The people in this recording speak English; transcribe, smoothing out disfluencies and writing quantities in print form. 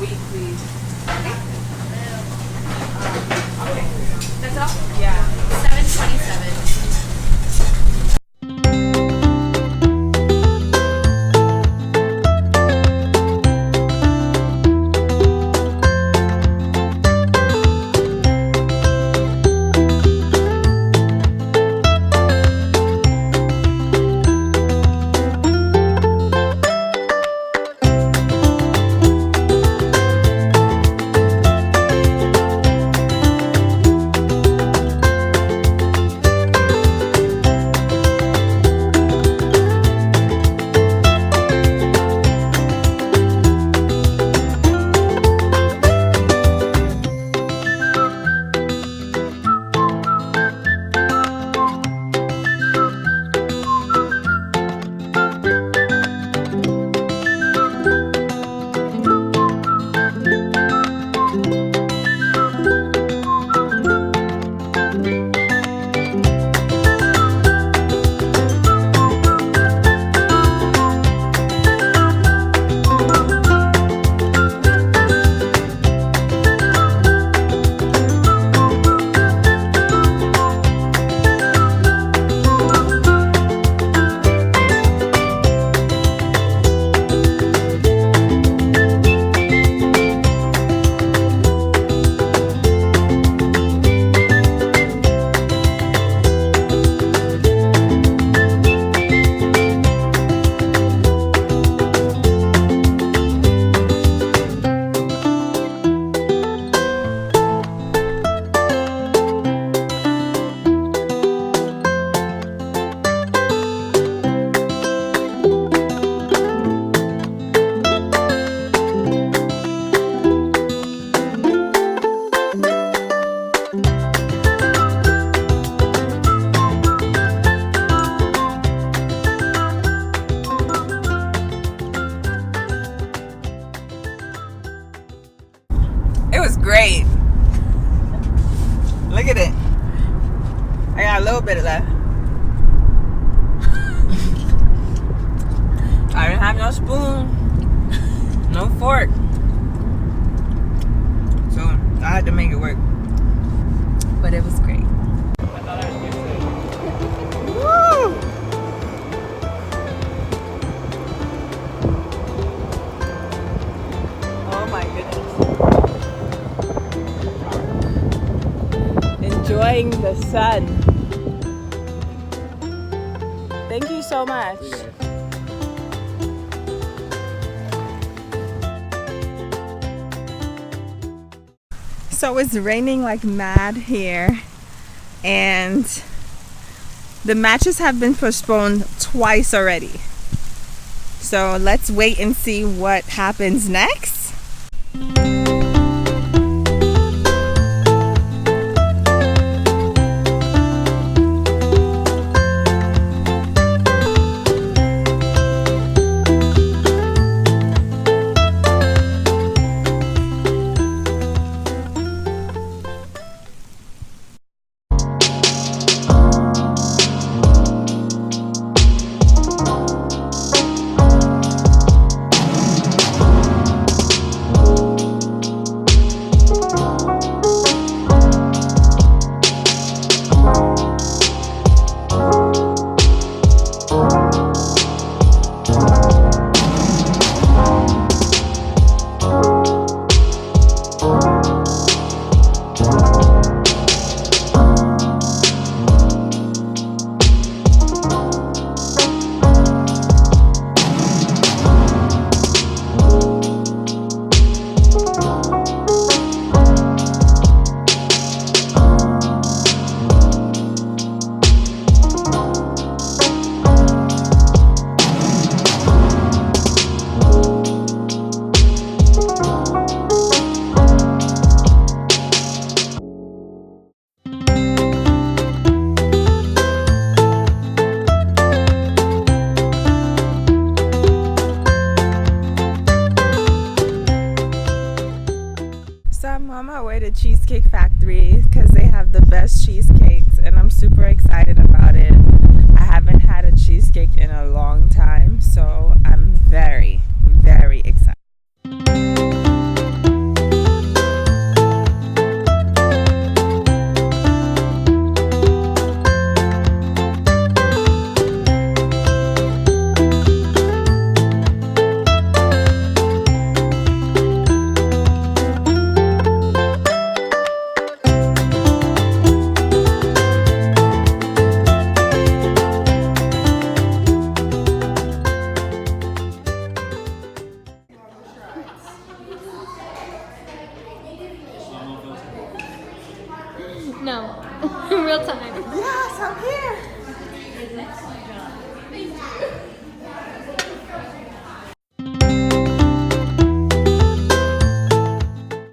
weekly. Okay. That's all? Yeah. 727. It was great. Look at it. I got a little bit left. I didn't have no spoon, no fork, so I had to make it work. But it was great. Woo! Oh my goodness. Enjoying the sun. Thank you so much. So it's raining like mad here, and the matches have been postponed twice already. So let's wait and see what happens next. On my way to Cheesecake Factory because they have the best cheesecakes, and I'm super excited about it. I haven't had a cheesecake in a long time, so I'm very, very excited. No. Real time. Yes, I'm here.